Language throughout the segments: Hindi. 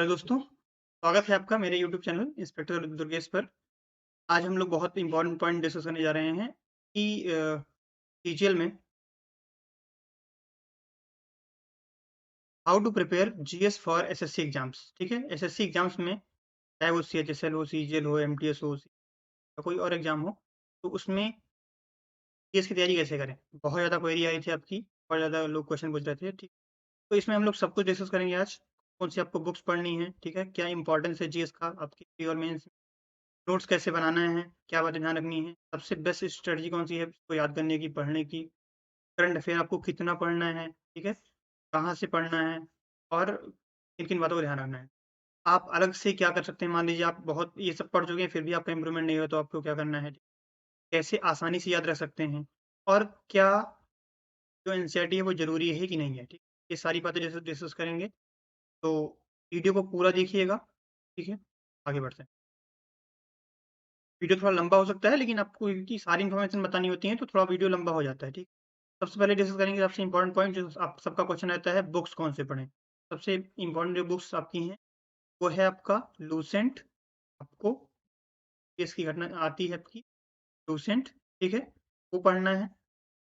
हेलो दोस्तों, स्वागत है आपका मेरे यूट्यूब चैनल इंस्पेक्टर दुर्गेश पर। आज हम लोग बहुत इम्पोर्टेंट पॉइंट डिस्कस करने जा रहे हैं कि टीजीएल में how to prepare GS for SSC exams. ठीक है, एसएससी एग्जाम्स में चाहे वो सीएचएसएल हो, सीजीएल हो, एमटीएस हो या कोई और एग्जाम हो, तो उसमें जीएस की तैयारी कैसे करें। बहुत ज़्यादा क्वेरी आई थी आपकी, बहुत ज़्यादा लोग क्वेश्चन पूछ रहे थे। ठीक, तो इसमें हम लोग सब कुछ डिस्कस करेंगे आज। कौन सी आपको बुक्स पढ़नी है, ठीक है, क्या इंपॉर्टेंस है जीएस का आपकी प्री और मेंस, नोट्स कैसे बनाना है, क्या बातें ध्यान रखनी है, सबसे बेस्ट स्ट्रेटजी कौन सी है इसको याद करने की, पढ़ने की, करंट अफेयर आपको कितना पढ़ना है, ठीक है, कहाँ से पढ़ना है और किन-किन बातों का ध्यान रखना है। आप अलग से क्या कर सकते हैं, मान लीजिए आप बहुत ये सब पढ़ चुके हैं फिर भी आपका इम्प्रूवमेंट नहीं हुआ तो आपको क्या करना है, कैसे आसानी से याद रख सकते हैं और क्या जो एनसीईआरटी है वो ज़रूरी है कि नहीं है, ठीक। ये सारी बातें डिस्कस करेंगे, तो वीडियो को पूरा देखिएगा, ठीक है। आगे बढ़ते हैं। वीडियो थोड़ा लंबा हो सकता है लेकिन आपको इनकी सारी इन्फॉर्मेशन बतानी होती है तो थोड़ा वीडियो लंबा हो जाता है, ठीक। सबसे पहले डिस्कस करेंगे सबसे इम्पोर्टेंट पॉइंट जो आप सबका क्वेश्चन रहता है, बुक्स कौन से पढ़ें। सबसे इम्पोर्टेंट जो बुक्स आपकी हैं वो है आपका लूसेंट, आपको इसकी घटना आती है आपकी लूसेंट, ठीक है, वो पढ़ना है।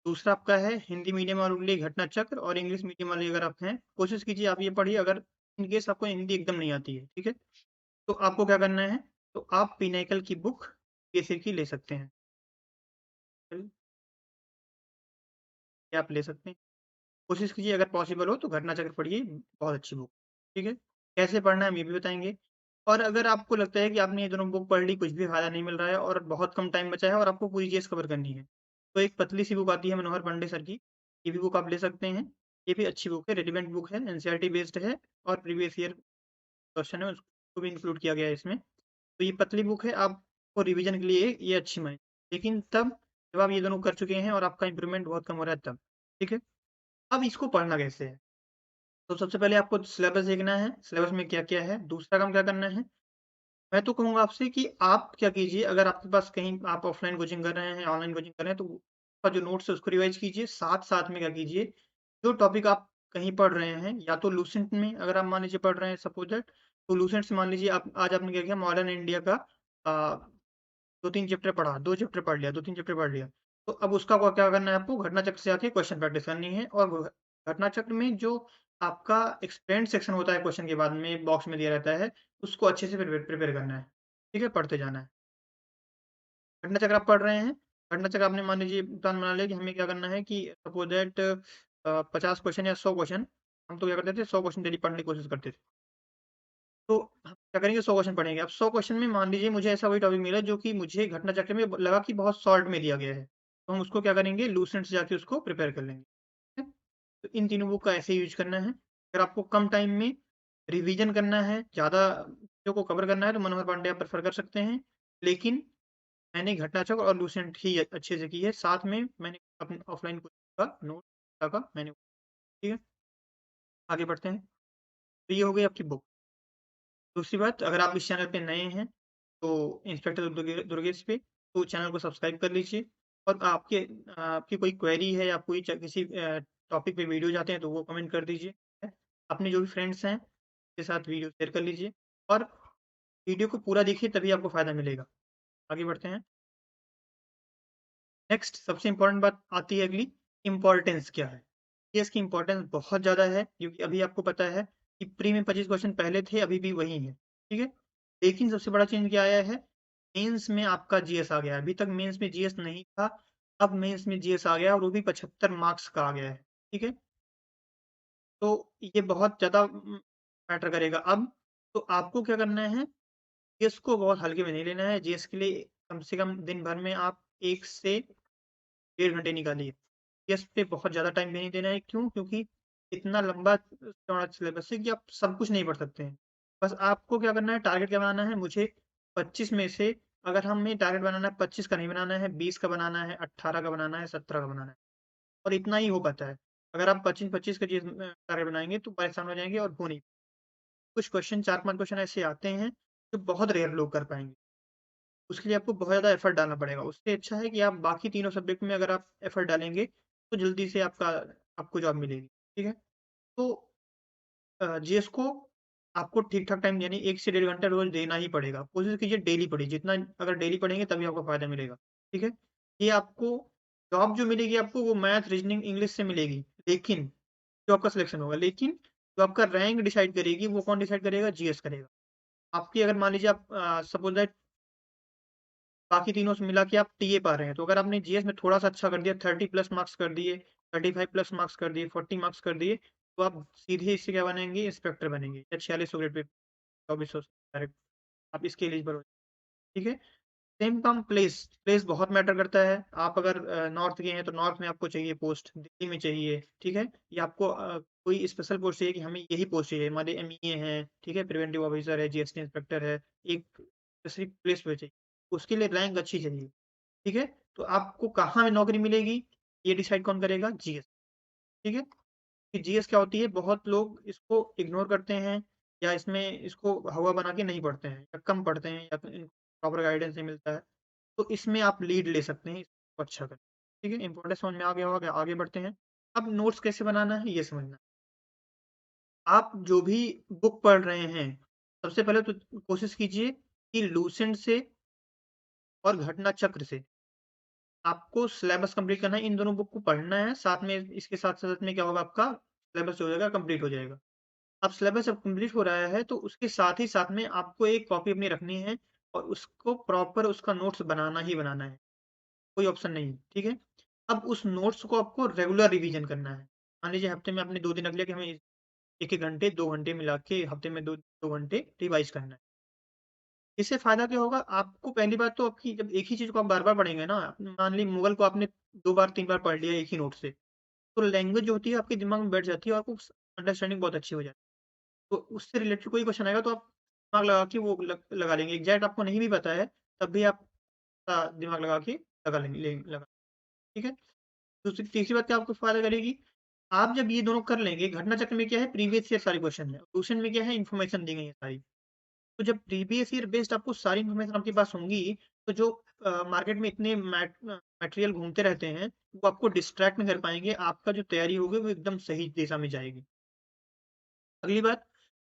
दूसरा आपका है हिंदी मीडियम वालों के लिए घटना चक्र, और इंग्लिश मीडियम वाले अगर आप हैं कोशिश कीजिए आप ये पढ़िए, अगर इन केस आपको हिंदी एकदम नहीं आती है, ठीक है, तो आपको क्या करना है, तो आप पिनाकल की बुक केसर की ले सकते हैं, ये आप ले सकते हैं। कोशिश कीजिए अगर पॉसिबल हो तो घटना चक्र पढ़िए, बहुत अच्छी बुक, ठीक है। कैसे पढ़ना है हम ये भी बताएँगे। और अगर आपको लगता है कि आपने ये दोनों बुक पढ़ ली, कुछ भी फ़ायदा नहीं मिल रहा है और बहुत कम टाइम बचा है और आपको पूरी चीज़ कवर करनी है, तो एक पतली-सी बुक आती है मनोहर पांडे सर की, ये भी बुक आप ले सकते हैं। ये भी अच्छी बुक है, रेलेवेंट बुक है, एनसीईआरटी बेस्ड है और प्रीवियस ईयर क्वेश्चन है उसको भी इंक्लूड किया गया है इसमें। तो ये पतली बुक है, आपको रिवीजन के लिए ये अच्छी माने, लेकिन तब जब आप ये दोनों कर चुके हैं और आपका इम्प्रूवमेंट बहुत कम हो रहा है तब, ठीक है। अब इसको पढ़ना कैसे है? तो सबसे पहले आपको सिलेबस देखना है, सिलेबस में क्या-क्या है। दूसरा काम क्या करना है, मैं तो कहूँगा आपसे कि आप क्या कीजिए, अगर आपके पास कहीं आप ऑफ़लाइन कोचिंग कर रहे हैं, ऑनलाइन कोचिंग कर रहे हैं, तो उसका जो नोट्स है उसको रिवाइज़ कीजिए। साथ-साथ में क्या कीजिए, जो टॉपिक आप कहीं पढ़ रहे हैं, या तो लूसेंट में अगर आप मान लीजिए पढ़ रहे हैं सपोज़ दैट, तो लूसेंट से मान लीजिए आप आज आपने क्या किया, मॉडर्न इंडिया का 2-3 चैप्टर पढ़ा, 2 चैप्टर पढ़ लिया, 2-3 चैप्टर पढ़ लिया। तो अब उसका क्या करना है आपको, घटना चक्र से आके क्वेश्चन प्रैक्टिस करनी है, और घटना चक्र में जो आपका एक्सप्लेन्ड सेक्शन होता है क्वेश्चन के बाद में बॉक्स में दिया रहता है, उसको अच्छे से प्रिपेयर करना है। ठीक है? पढ़ते जाना है। घटना चक्र आप पढ़ रहे हैं, घटना चक्र आपने मान लीजिए प्लान बना लिया कि हमें क्या करना है कि सपोज़ दैट 50 क्वेश्चन या 100 क्वेश्चन, हम तो क्या करते थे 100 क्वेश्चन डेली पढ़ने की कोशिश करते थे। तो हम क्या करेंगे, 100 क्वेश्चन पढ़ेंगे। अब 100 क्वेश्चन में मान लीजिए मुझे ऐसा कोई टॉपिक मिला जो कि मुझे घटना चक्र में लगा कि बहुत शॉर्ट में दिया गया है। तो हम उसको क्या करेंगे, लूसेंट से जाके उसको प्रिपेयर कर लेंगे। ठीक है? तो इन तीनों बुक का ऐसे यूज़ करना है। अगर आपको कम टाइम में रिवीजन करना है, ज़्यादा चीज़ों को कवर करना है तो मनोहर पांडे आप प्रेफ़र कर सकते हैं। लेकिन मैंने घटना चक्र और लूसेंट ही अच्छे से की है। साथ में मैंने अपने ऑफ़लाइन कोचिंग का नोट का मैंने, ठीक है? आगे बढ़ते हैं। तो ये हो गई आपकी बुक। दूसरी बात, अगर आप इस चैनल पे नए हैं, तो इंस्पेक्टर दुर्गेश पे, तो चैनल को सब्सक्राइब कर लीजिए। और आपकी कोई क्वेरी है या कोई किसी टॉपिक पे वीडियो चाहते हैं तो वो कमेंट कर दीजिए। है? अपने जो भी फ्रेंड्स हैं, के साथ वीडियो शेयर कर लीजिए और वीडियो को पूरा देखिए तभी आपको फ़ायदा मिलेगा। आगे बढ़ते हैं। नेक्स्ट सबसे इम्पोर्टेंट बात आती है अगली, इम्पोर्टेंस क्या है? ये इसकी इम्पोर्टेंस बहुत ज़्यादा है क्योंकि अभी आपको पता है कि प्री में 25 क्वेश्चन पहले थे, अभी भी वही हैं, ठीक है? लेकिन सबसे बड़ा चेंज क्या आया है, मेंस में आपका जीएस आ गया है। अभी तक मेंस में जीएस नहीं था, अब मेंस में जीएस आ गया और वो भी 75 मार्क्स का आ गया है, ठीक है? तो ये बहुत ज़्यादा मैटर करेगा अब। तो आपको क्या करना है, जीएस को बहुत हल्के में नहीं लेना है। जीएस के लिए कम से कम दिन भर में आप 1 से 1.5 घंटे निकालिए। यस पे बहुत ज़्यादा टाइम भी नहीं देना है, क्यों? क्योंकि इतना लंबा चौड़ा सिलेबस है कि आप सब कुछ नहीं पढ़ सकते हैं। बस आपको क्या करना है, टारगेट क्या बनाना है, मुझे 25 में से, अगर हमें टारगेट बनाना है 25 का नहीं बनाना है, 20 का बनाना है, 18 का बनाना है, 17 का बनाना है, और इतना ही हो पाता है। अगर आप 25-25 का चीज़ टारगेट बनाएँगे तो परेशान हो जाएँगे और हो नहीं। कुछ क्वेश्चन 4-5 क्वेश्चन ऐसे आते हैं, जो बहुत रेयर लोग कर पाएँगे। उसके लिए आपको बहुत ज़्यादा एफर्ट डालना पड़ेगा। उससे अच्छा है कि आप बाकी तीनों सब्जेक्ट में अगर आप एफर्ट डालेंगे, तो जल्दी से आपको जॉब मिलेगी। ठीक है? तो जीएस को आपको ठीक-ठाक टाइम यानी 1 से डेढ़ घंटा रोज़ देना ही पड़ेगा। कोशिश कीजिए डेली पढ़िए, जितना अगर डेली पढ़ेंगे तभी आपको फ़ायदा मिलेगा, ठीक है? ये आपको जॉब जो मिलेगी आपको वो मैथ, रीज़निंग, इंग्लिश से मिलेगी, लेकिन जो आपका सिलेक्शन होगा, लेकिन जो आपका रैंक डिसाइड करेगी वो कौन डिसाइड करेगा? जीएस करेगा। आपकी अगर मान लीजिए आप सपोज़ दैट बाकी तीनों से मिला के आप टीए पा रहे हैं, तो अगर आपने जीएस में थोड़ा-सा अच्छा कर दिया, 30 प्लस मार्क्स कर दिए, 35 प्लस मार्क्स कर दिए, 40 मार्क्स कर दिए, तो आप सीधे इससे क्या बनेंगे? इंस्पेक्टर बनेंगे या 4600 ग्रेड पे 2400 डायरेक्ट आप इसके एलिजिबल हो, ठीक है? सेम काम प्लेस, प्लेस बहुत मैटर करता है। आप अगर नॉर्थ के हैं तो नॉर्थ में आपको चाहिए पोस्ट, दिल्ली में चाहिए, ठीक है? या आपको कोई स्पेशल पोस्ट चाहिए कि हमें यही पोस्ट चाहिए, हमारे एमईए है, ठीक है? प्रिवेंटिव ऑफिसर है, जीएसटी इंस्पेक्टर है, एक स्पेसिफिक प्लेस पे चाहिए। उसके लिए रैंक अच्छी चाहिए, ठीक है? तो आपको कहाँ में नौकरी मिलेगी, ये डिसाइड कौन करेगा? जीएस, ठीक है? कि जीएस क्या होती है, बहुत लोग इसको इग्नोर करते हैं या इसमें इसको हवा बना के नहीं पढ़ते हैं या कम पढ़ते हैं या फिर इनको प्रॉपर गाइडेंस नहीं मिलता है। तो इसमें आप लीड ले सकते हैं, इसको अच्छा करें। ठीक है? इम्पोर्टेंस समझ में आ गया होगा, आगे बढ़ते हैं। अब नोट्स कैसे बनाना है, ये समझना है। आप जो भी बुक पढ़ रहे हैं, सबसे पहले तो कोशिश कीजिए कि लूसेंट से और घटना चक्र से आपको सिलेबस कंप्लीट करना है। इन दोनों बुक को पढ़ना है, साथ में इसके साथ-साथ में क्या होगा आपका सिलेबस जो हो जाएगा कंप्लीट हो जाएगा। अब सिलेबस जब कंप्लीट हो रहा है, तो उसके साथ ही साथ में आपको एक कॉपी अपनी रखनी है और उसको प्रॉपर उसका नोट्स बनाना ही बनाना है। कोई ऑप्शन नहीं, ठीक है? अब उस नोट्स को आपको रेगुलर रिवीजन करना है। मान लीजिए हफ्ते में आपने 2 दिन रख लिया कि हमें 1-1 घंटे, 2 घंटे मिला के हफ्ते में 2 घंटे रिवाइज़ करना है। इससे फ़ायदा क्या होगा? आपको पहली बात तो आपकी जब एक ही चीज़ को आप बार-बार पढ़ेंगे ना, मान ली मुगल को आपने 2 बार 3 बार पढ़ लिया एक ही नोट से, तो लैंग्वेज जो होती है आपके दिमाग में बैठ जाती है और आपको अंडरस्टैंडिंग बहुत अच्छी हो जाती है। तो उससे रिलेटेड कोई क्वेश्चन आएगा तो आप दिमाग लगा के वो लगा लेंगे। एग्ज़ैक्ट आपको नहीं भी पता है, तब भी आप दिमाग लगा के लगा लेंगे लगा, ठीक है? दूसरी तीसरी बात क्या आपको फ़ायदा करेगी? आप जब ये दोनों कर लेंगे, घटना चक्र में क्या है प्रीवियस ईयर सारे क्वेश्चन है, ट्यूशन में क्या है इन्फॉर्मेशन दी गई है सारी। तो जब प्रीवियस ईयर बेस्ड आपको सारी इन्फॉर्मेशन आपके पास होंगी, तो जो मार्केट में इतने मटेरियल घूमते रहते हैं, वो आपको डिस्ट्रैक्ट नहीं कर पाएँगे, आपका जो तैयारी होगी वो एकदम सही दिशा में जाएगी। अगली बात,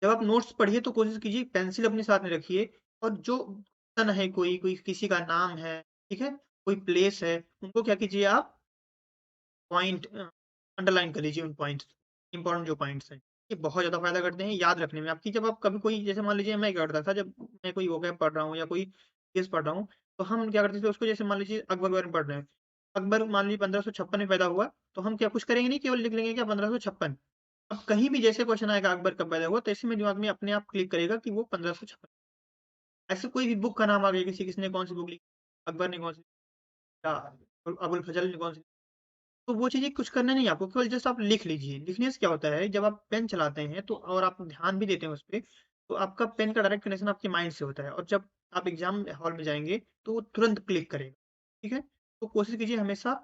जब आप नोट्स पढ़िए तो कोशिश कीजिए पेंसिल अपने साथ में रखिए और जो पर्सन है कोई किसी का नाम है, ठीक है? कोई प्लेस है, उनको क्या कीजिए आप पॉइंट अंडरलाइन कर लीजिए उन पॉइंट्स, इम्पोर्टेंट जो पॉइंट्स हैं। ये बहुत ज़्यादा फ़ायदा करते हैं याद रखने में। आपकी जब आप कभी कोई जैसे मान लीजिए मैं क्या करता था जब मैं कोई वोकैब पढ़ रहा हूँ या कोई चीज़ पढ़ रहा हूँ, तो हम क्या करते थे उसको जैसे मान लीजिए अकबर के बारे में पढ़ रहे हैं। अकबर मान लीजिए 1556 में पैदा हुआ, तो हम क्या कुछ करेंगे नहीं केवल लिख लेंगे क्या 1556। अब कहीं भी जैसे क्वेश्चन आएगा अकबर कब पैदा हुआ, तो ऐसे में दिमाग में अपने आप क्लिक करेगा कि वो 1556। ऐसे कोई भी बुक का नाम आ गया किसी ने कौन सी बुक लिखी, अकबर ने कौन सी या अबुल फजल ने कौन सी, तो वो चीज़ें कुछ करना नहीं है आपको, केवल जस्ट आप लिख लीजिए। लिखने से क्या होता है, जब आप पेन चलाते हैं तो और आप ध्यान भी देते हैं उसपे, तो आपका पेन का डायरेक्ट कनेक्शन आपके माइंड से होता है और जब आप एग्ज़ाम हॉल में जाएँगे, तो वो तुरंत क्लिक करेगा, ठीक है? तो कोशिश कीजिए हमेशा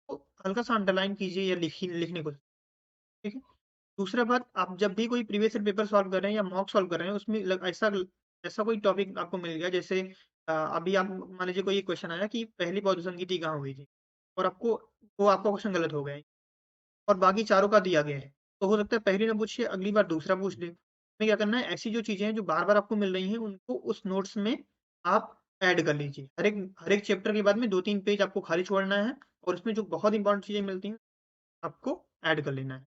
तो हल्का-सा अंडरलाइन कीजिए या लिखने को, ठीक है? दूसरा बात, आप जब भी कोई प्रीवियस ईयर पेपर सॉल्व कर रहे हैं या मॉक सॉल्व कर रहे हैं, उसमें ऐसा कोई टॉपिक आपको मिल गया जैसे अभी आप मान लीजिए कोई क्वेश्चन आया कि पहली पौधों संगीति कहाँ हुई थी और वो आपका क्वेश्चन गलत हो गया है। और बाकी चारों का दिया गया है। तो हो सकता है पहली ना पूछिए, अगली बार दूसरा पूछ ले। हमें क्या करना है, ऐसी जो चीज़ें हैं जो बार-बार आपको मिल रही हैं, उनको उस नोट्स में आप ऐड कर लीजिए। हर एक चैप्टर के बाद में 2-3 पेज आपको खाली छोड़ना है और उसमें जो बहुत इम्पोर्टेंट चीज़ें मिलती हैं, आपको ऐड कर लेना है।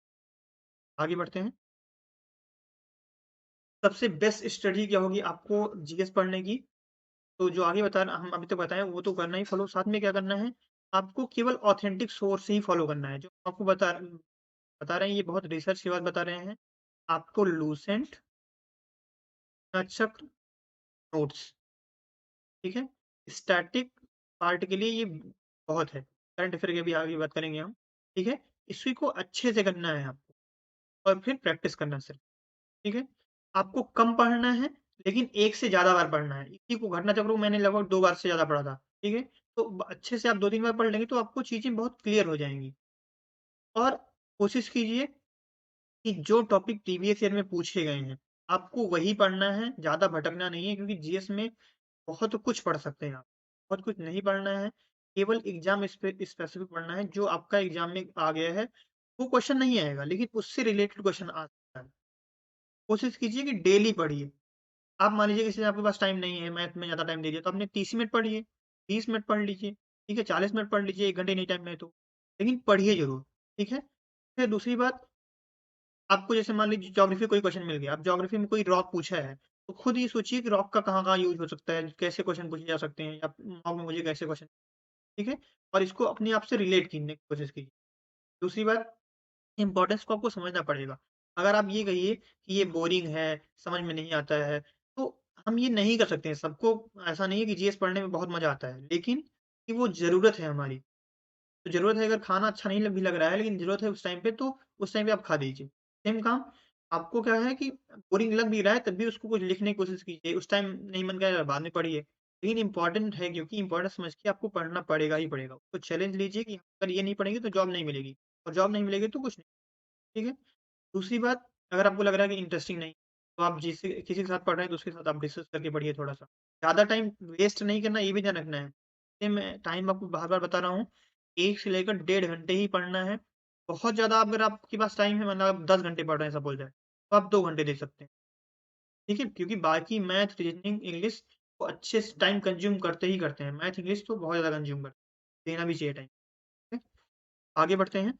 आगे बढ़ते हैं। सबसे बेस्ट स्ट्रेटजी क्या होगी आपको जीएस पढ़ने की? तो जो आगे हम अभी तक बताएँ वो तो करना ही फॉलो, साथ में क्या करना है, आपको केवल ऑथेंटिक सोर्स ही फॉलो करना है। जो आपको बता रहे हैं ये बहुत रिसर्च के बाद बता रहे हैं। आपको लूसेंट, चक्र, नोट्स, ठीक है? स्टैटिक पार्ट के लिए ये बहुत है। करंट अफ़ेयर की अभी आगे बात करेंगे हम, ठीक है? इसी को अच्छे से करना है आपको और फिर प्रैक्टिस करना सिर्फ, ठीक है? आपको कम पढ़ना है, लेकिन 1 से ज़्यादा बार पढ़ना है। इसी को घटना चक्र को मैंने लगभग 2 बार से ज़्यादा पढ़ा था, ठीक है? तो अच्छे से आप 2-3 बार पढ़ लेंगे तो आपको चीज़ें बहुत क्लियर हो जाएँगी और कोशिश कीजिए कि जो टॉपिक प्रीवियस ईयर में पूछे गए हैं, आपको वही पढ़ना है, ज़्यादा भटकना नहीं है क्योंकि जीएस में बहुत कुछ पढ़ सकते हैं आप। बहुत कुछ नहीं पढ़ना है, केवल एग्ज़ाम स्पेसिफ़िक पढ़ना है, जो आपका एग्ज़ाम में आ गया है, वो क्वेश्चन नहीं आएगा, लेकिन उससे रिलेटेड क्वेश्चन आ सकता है। कोशिश कीजिए कि डेली पढ़िए। आप मान लीजिए किसी दिन आपके पास टाइम नहीं है, मैथ में ज़्यादा टाइम दे दिया, तो आपने 30 मिनट पढ़ लिए, 20 मिनट पढ़ लीजिए, ठीक है? 40 मिनट पढ़ लीजिए, 1 घंटे नहीं टाइम है तो। लेकिन पढ़िए ज़रूर, ठीक है? फिर दूसरी बात, आपको जैसे मान लीजिए ज्योग्राफी कोई क्वेश्चन मिल गया, अब ज्योग्राफी में कोई रॉक पूछा है, तो खुद ये सोचिए कि रॉक का कहाँ-कहाँ यूज़ हो सकता है, कैसे क्वेश्चन पूछे जा सकते हैं या मॉक में मुझे कैसे क्वेश्चन, ठीक है? और इसको अपने आप से रिलेट करने की कोशिश कीजिए। दूसरी बात, इम्पोर्टेंस को आपको समझना पड़ेगा। अगर आप ये कहिए कि ये बोरिंग है, समझ में नहीं आता है, तो हम ये नहीं कर सकते हैं। सबको ऐसा नहीं है कि जीएस पढ़ने में बहुत मज़ा आता है, लेकिन कि वो ज़रूरत है हमारी। तो ज़रूरत है, अगर खाना अच्छा नहीं भी लग रहा है, लेकिन ज़रूरत है उस टाइम पे, तो उस टाइम पे आप खा लीजिए। सेम काम, आपको क्या है कि बोरिंग लग भी रहा है, तब भी उसको कुछ लिखने की कोशिश कीजिए। उस टाइम नहीं मन करेगा, बाद में पढ़िए। लेकिन इम्पोर्टेंट है, क्योंकि इम्पोर्टेंट समझ के आपको पढ़ना पड़ेगा ही पड़ेगा। तो चैलेंज लीजिए कि अगर ये नहीं पढ़ेंगे तो जॉब नहीं मिलेगी, और जॉब नहीं मिलेगी तो कुछ नहीं, ठीक है? दूसरी बात, अगर आपको लग रहा है कि इंटरेस्टिंग नहीं, तो आप जिस किसी के साथ पढ़ रहे हैं तो उसके साथ आप डिस्कस करके पढ़िए थोड़ा-सा। ज़्यादा टाइम वेस्ट नहीं करना, ये भी ध्यान रखना है। ये मैं टाइम आपको बार-बार बता रहा हूँ, 1 से लेकर डेढ़ घंटे ही पढ़ना है। बहुत ज़्यादा अगर आपके पास टाइम है, मतलब आप 10 घंटे पढ़ रहे हैं सपोज़ दैट, तो आप 2 घंटे दे सकते हैं, ठीक है? क्योंकि बाकी मैथ, रीज़निंग, इंग्लिश वो अच्छे से टाइम कंज़्यूम करते ही करते हैं। मैथ, इंग्लिश तो बहुत ज़्यादा कंज़्यूम करते हैं, देना भी चाहिए टाइम, ठीक है? आगे बढ़ते हैं।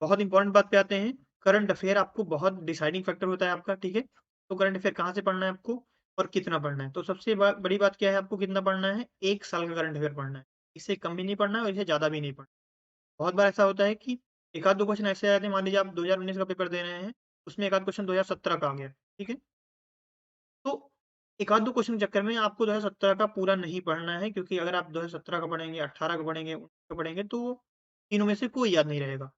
बहुत इंपॉर्टेंट बात पे आते हैं। करंट अफेयर आपको बहुत डिसाइडिंग फैक्टर होता है आपका, ठीक है? तो करंट अफेयर कहाँ से पढ़ना है आपको और कितना पढ़ना है? तो सबसे बड़ी बात क्या है, आपको कितना पढ़ना है? 1 साल का करंट अफेयर पढ़ना है। इससे कम भी नहीं पढ़ना है और इससे ज़्यादा भी नहीं पढ़ना। बहुत बार ऐसा होता है कि 1 आध 2 क्वेश्चन ऐसे आ जाते हैं, मान लीजिए आप 2019 का पेपर दे रहे हैं, उसमें 1 आध क्वेश्चन 2017 का आ गया, ठीक है? तो 1 आध 2 क्वेश्चन के चक्कर में आपको 2017 का पूरा नहीं पढ़ना है, क्योंकि अगर आप 2017 का पढ़ेंगे, 18 का पढ़ेंगे, 19 का पढ़ेंगे, तो तीनों में से कोई याद नहीं रहेगा।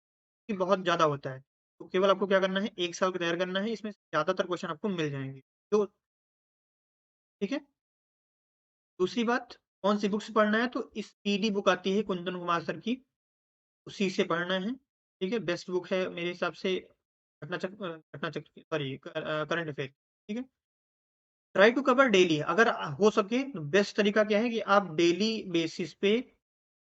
कि बहुत ज़्यादा होता है। तो केवल आपको क्या करना है, 1 साल का तैयार करना है, इसमें ज़्यादातर क्वेश्चन आपको मिल जाएँगे। तो ठीक है? दूसरी बात, कौन-सी बुक से पढ़ना है, तो इस पीडी बुक आती है कुंदन कुमार सर की, उसी से पढ़ना है, ठीक है? बेस्ट बुक है मेरे हिसाब से, घटना चक्र सॉरी, करंट अफेयर, ठीक है? ट्राई टू कवर डेली, अगर हो सके तो बेस्ट तरीका क्या है कि आप डेली बेसिस पे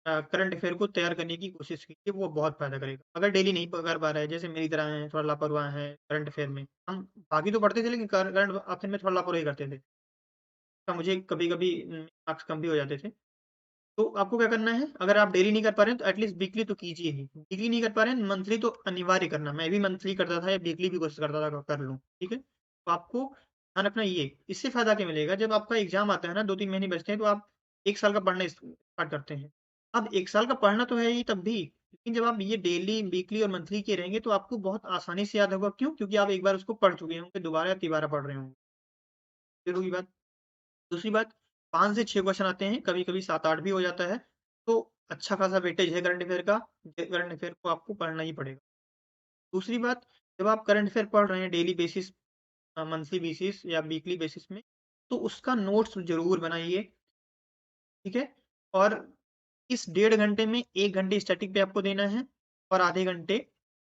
करंट अफेयर को तैयार करने की कोशिश कीजिए, वो बहुत फ़ायदा करेगा। अगर डेली नहीं कर पा रहे हैं, जैसे मेरी तरह हैं, थोड़ा लापरवाह हैं करंट अफेयर में, हम बाकी तो पढ़ते थे, लेकिन करंट अफेयर में थोड़ा लापरवाही करते थे। तो मुझे कभी-कभी मार्क्स कम भी हो जाते थे। तो आपको क्या करना है, अगर आप डेली नहीं कर पा रहे हैं, तो एटलीस्ट वीकली तो कीजिए ही। वीकली नहीं कर पा रहे हैं, मंथली तो अनिवार्य करना। मैं भी मंथली करता था या वीकली भी कोशिश करता था कर लूँ, ठीक है? तो आपको ध्यान रखना ये, इससे फ़ायदा क्या मिलेगा, जब आपका एग्ज़ाम आता है ना, 2-3 महीने बचते हैं, तो आप 1 साल का पढ़ना स्टार्ट करते हैं। अब 1 साल का पढ़ना तो है ही तब भी, लेकिन जब आप ये डेली, वीकली और मंथली किए रहेंगे, तो आपको बहुत आसानी से याद होगा। क्यों? क्योंकि आप एक बार उसको पढ़ चुके होंगे, दोबारा या तिबारा पढ़ रहे होंगे। ये हुई बात। दूसरी बात, 5 से 6 क्वेश्चन आते हैं, कभी-कभी 7-8 भी हो जाता है, तो अच्छा खासा वेटेज है करंट अफेयर का, करंट अफेयर को आपको पढ़ना ही पड़ेगा। दूसरी बात, जब आप करंट अफेयर पढ़ रहे हैं डेली बेसिस, मंथली बेसिस या वीकली बेसिस में, तो उसका नोट्स ज़रूर बनाइए, ठीक है? और इस डेढ़ घंटे में 1 घंटे स्टैटिक पे आपको देना है और आधे घंटे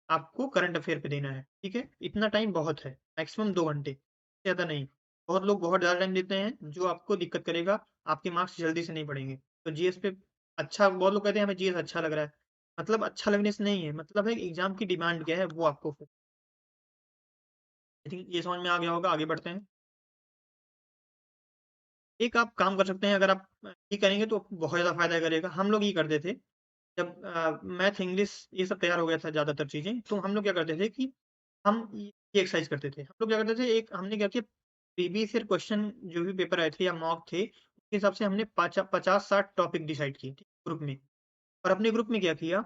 आपको करंट अफेयर पे देना है, ठीक है? इतना टाइम बहुत है, मैक्सिमम 2 घंटे, ज़्यादा नहीं। बहुत लोग बहुत ज़्यादा टाइम देते हैं, जो आपको दिक्कत करेगा, आपके मार्क्स जल्दी से नहीं बढ़ेंगे। तो जीएस पे अच्छा, बहुत लोग कहते हैं हमें जीएस अच्छा लग रहा है, मतलब अच्छा लगने से नहीं है, मतलब है एग्ज़ाम की डिमांड क्या है, वो आपको आई थिंक ये समझ में आ गया होगा, आगे बढ़ते हैं। एक आप काम कर सकते हैं, अगर आप ये करेंगे तो बहुत ज़्यादा फ़ायदा करेगा। हम लोग ये करते थे, जब मैथ, इंग्लिश ये सब तैयार हो गया था ज़्यादातर चीज़ें, तो हम लोग क्या करते थे कि हम ये एक्सरसाइज करते थे। हम लोग क्या करते थे, एक हमने क्या किया, प्रीवियस ईयर क्वेश्चन जो भी पेपर आए थे या मॉक थे, उसके हिसाब से हमने 50-60 टॉपिक डिसाइड किए, ठीक, ग्रुप में। और अपने ग्रुप में क्या किया,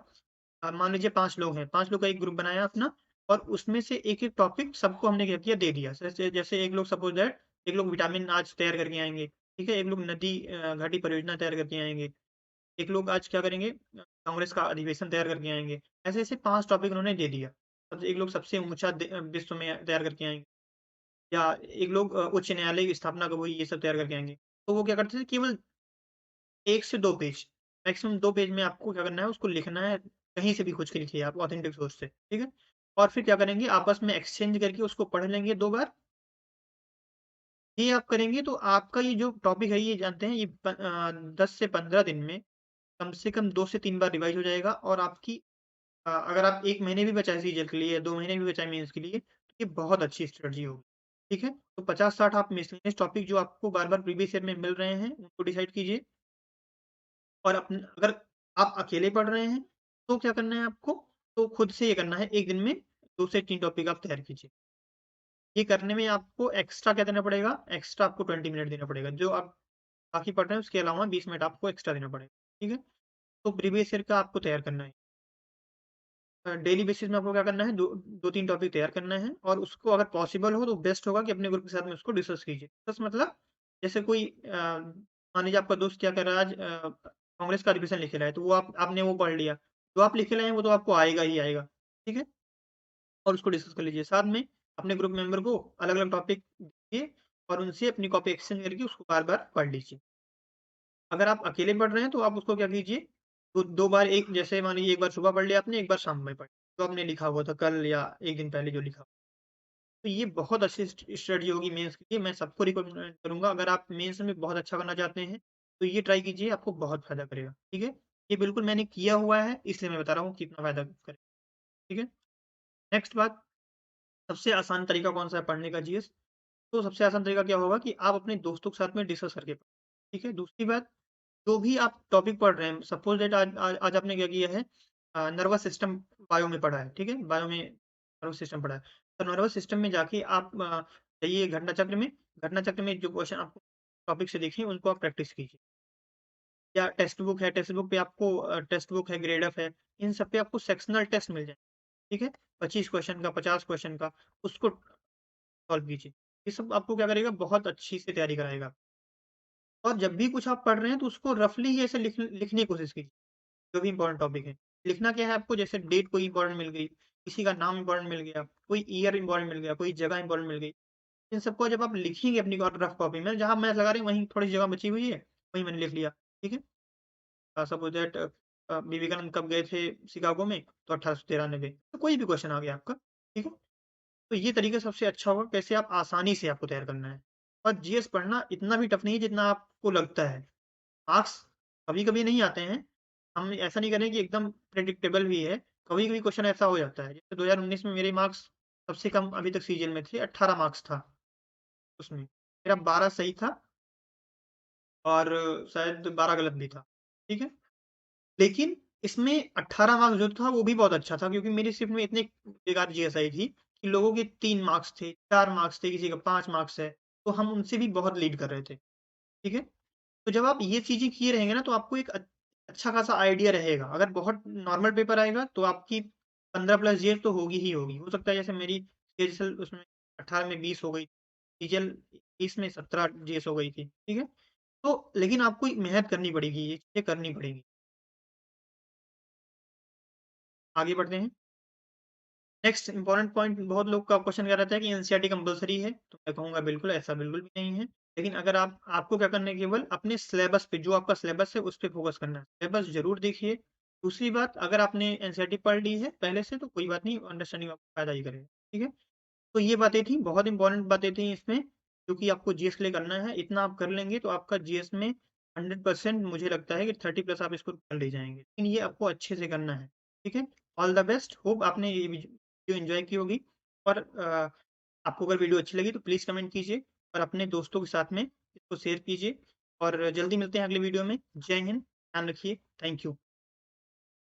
मान लीजिए 5 लोग हैं, 5 लोग का एक ग्रुप बनाया अपना, और उसमें से एक-एक टॉपिक सबको हमने क्या किया, दे दिया। जैसे जैसे एक लोग सपोज़ दैट, एक लोग विटामिन आज तैयार करके आएँगे, ठीक है? एक लोग नदी घाटी परियोजना तैयार करके आएँगे। एक लोग आज क्या करेंगे, कांग्रेस का अधिवेशन तैयार करके आएँगे। ऐसे-ऐसे 5 टॉपिक उन्होंने दे दिया। अब एक लोग सबसे ऊँचा विश्व में तैयार करके आएँगे, या एक लोग उच्च न्यायालय की स्थापना कब हुई, ये सब तैयार करके आएँगे। तो वो क्या करते थे, केवल 1 से 2 पेज, मैक्सिमम 2 पेज में आपको क्या करना है, उसको लिखना है, कहीं से भी खोज के लिखिए आप ऑथेंटिक सोर्स से, ठीक है? और फिर क्या करेंगे, आपस में एक्सचेंज करके उसको पढ़ लेंगे 2 बार। ये आप करेंगे तो आपका ये जो टॉपिक है, ये जानते हैं, ये 10 से 15 दिन में कम से कम 2 से 3 बार रिवाइज़ हो जाएगा, और आपकी अगर आप 1 महीने भी बचाएँ सीजल के लिए, 2 महीने भी बचाएँ मेंस के लिए, तो ये बहुत अच्छी स्ट्रैटेजी होगी। ठीक है? तो 50-60 आप मिसलेनियस टॉपिक जो आपको बार-बार प्रीवियस ईयर में मिल रहे हैं, उनको डिसाइड कीजिए। और अगर आप अकेले पढ़ रहे हैं, तो क्या करना है आपको? तो खुद से ये करना है, 1 दिन में 2 से 3 टॉपिक आप तैयार कीजिए। ये करने में आपको एक्स्ट्रा क्या देना पड़ेगा? एक्स्ट्रा आपको 20 मिनट देना पड़ेगा। जो आप बाकी पढ़ रहे हैं, उसके अलावा 20 मिनट आपको एक्स्ट्रा देना पड़ेगा। ठीक है? तो प्रीवियस ईयर का आपको तैयार करना है। डेली बेसिस में आपको क्या करना है, 2-3 टॉपिक तैयार करना है और उसको अगर पॉसिबल हो तो बेस्ट होगा कि अपने ग्रुप के साथ में उसको डिस्कस कीजिए। डिस्कस मतलब जैसे कोई मान लीजिए आपका दोस्त क्या कर रहा है आज, कांग्रेस का रिविज़न लिख रहा है, तो वो आपने वो पढ़ लिया। जो आप लिख रहे हैं वो तो आपको आएगा ही आएगा, ठीक है? और उसको डिस्कस कर लीजिए। साथ में अपने ग्रुप मेंबर को अलग-अलग टॉपिक दीजिए और उनसे अपनी कॉपी एक्सचेंज करके उसको बार-बार पढ़ लीजिए। अगर आप अकेले पढ़ रहे हैं तो आप उसको क्या कीजिए, तो 2 बार, एक जैसे मान लीजिए एक बार सुबह पढ़ लिया आपने, एक बार शाम में पढ़ जो आपने लिखा हुआ था कल या 1 दिन पहले जो लिखा। तो ये बहुत अच्छी स्ट्रेटजी होगी मेंस के लिए, मैं सबको रिकमेंड करूँगा। अगर आप मेंस में बहुत अच्छा करना चाहते हैं, तो ये ट्राई कीजिए, आपको बहुत फ़ायदा करेगा, ठीक है? ये बिल्कुल मैंने किया हुआ है, इसलिए मैं बता रहा हूँ कितना फ़ायदा करेगा, ठीक है? नेक्स्ट बात, सबसे आसान तरीका कौन-सा है पढ़ने का जीएस? तो सबसे आसान तरीका क्या होगा कि आप अपने दोस्तों के साथ में डिस्कस करके पढ़ें, ठीक है? दूसरी बात, जो भी आप टॉपिक पढ़ रहे हैं, सपोज़ दैट आज आपने क्या किया है, नर्वस सिस्टम बायो में पढ़ा है, ठीक है? बायो में नर्वस सिस्टम पढ़ा है। तो नर्वस सिस्टम में जाके आप जाइए घटना चक्र में जो क्वेश्चन आपको टॉपिक से दिखे, उनको आप प्रैक्टिस कीजिए। या टेक्स्ट बुक है, टेक्स्ट बुक पे आपको टेक्स्ट बुक है, ग्रेडअप है, इन सब पे आपको सेक्शनल टेस्ट मिल जाए, ठीक है? 25 क्वेश्चन का, 50 क्वेश्चन का, उसको सॉल्व कीजिए। ये सब आपको क्या करेगा, बहुत अच्छी से तैयारी कराएगा। और जब भी कुछ आप पढ़ रहे हैं, तो उसको रफ़ली ही ऐसे लिखने की कोशिश कीजिए, जो भी इम्पोर्टेंट टॉपिक है। लिखना क्या है आपको, जैसे डेट कोई इम्पोर्टेंट मिल गई, किसी का नाम इम्पोर्टेंट मिल गया, कोई ईयर इम्पोर्टेंट मिल गया, कोई जगह इम्पोर्टेंट मिल गई। इन सबको जब आप लिखेंगे अपनी रफ़ कॉपी में, जहाँ मैच लगा रहे हैं, वहीं थोड़ी-सी जगह बची हुई है, वहीं मैंने लिख लिया, ठीक है? सपोज़ दैट विवेकानंद कब गए थे शिकागो में? तो 1893। तो कोई भी क्वेश्चन आ गया आपका, ठीक है? तो ये तरीका सबसे अच्छा होगा, कैसे आप आसानी से आपको तैयार करना है। और जीएस पढ़ना इतना भी टफ़ नहीं है जितना आपको लगता है। मार्क्स कभी-कभी नहीं आते हैं। हम ऐसा नहीं करें कि एकदम प्रेडिक्टेबल भी है। कभी-कभी क्वेश्चन ऐसा हो जाता है। जैसे 2019 में मेरे मार्क्स सबसे कम अभी तक सीजीएल में थे, 18 मार्क्स था उसमें। मेरा 12 सही था और शायद 12 गलत भी था। ठीक है? लेकिन इसमें 18 मार्क्स जो था वो भी बहुत अच्छा था, क्योंकि मेरी शिफ्ट में इतनी बेकार जीएस आई थी कि लोगों के 3 मार्क्स थे, 4 मार्क्स थे, किसी का 5 मार्क्स है। तो हम उनसे भी बहुत लीड कर रहे थे। ठीक है? तो जब आप ये चीज़ें किए रहेंगे ना, तो आपको एक अच्छा खासा आइडिया रहेगा। अगर बहुत नॉर्मल पेपर आएगा तो आपकी 15 प्लस जीएस तो होगी ही होगी। हो सकता है जैसे मेरी सीजीएल उसमें 18 में 20 हो गई, सीजीएल 30 में 17 जीएस हो गई थी, ठीक है? तो लेकिन आपको मेहनत करनी पड़ेगी, ये चीज़ें करनी पड़ेंगी। आगे बढ़ते हैं। नेक्स्ट इम्पोर्टेंट पॉइंट, बहुत लोग का क्वेश्चन क्या रहता है कि एनसीईआरटी कंपल्सरी है, तो मैं कहूँगा बिल्कुल ऐसा बिल्कुल भी नहीं है। लेकिन अगर आपको क्या करना है, केवल अपने सिलेबस पे, जो आपका सिलेबस है उस पे फोकस करना है। सिलेबस ज़रूर देखिए। दूसरी बात, अगर आपने एनसीईआरटी पढ़ ली है पहले से तो कोई बात नहीं, अंडरस्टैंडिंग आपको फ़ायदा ही करेगा। ठीक है? तो ये बातें थी, बहुत इम्पोर्टेंट बातें थी इसमें, जो कि आपको जीएस के लिए करना है। इतना आप कर लेंगे तो आपका जीएस में 100% मुझे लगता है कि 30 प्लस आप इसको कर ले जाएँगे। लेकिन ये आपको अच्छे से करना है, ठीक है? ऑल द बेस्ट, होप आपने ये वीडियो एन्जॉय की होगी। और आपको अगर वीडियो अच्छी लगी तो प्लीज़ कमेंट कीजिए और अपने दोस्तों के साथ में इसको शेयर कीजिए। और जल्दी मिलते हैं अगले वीडियो में। जय हिंद, ध्यान रखिए। Thank you.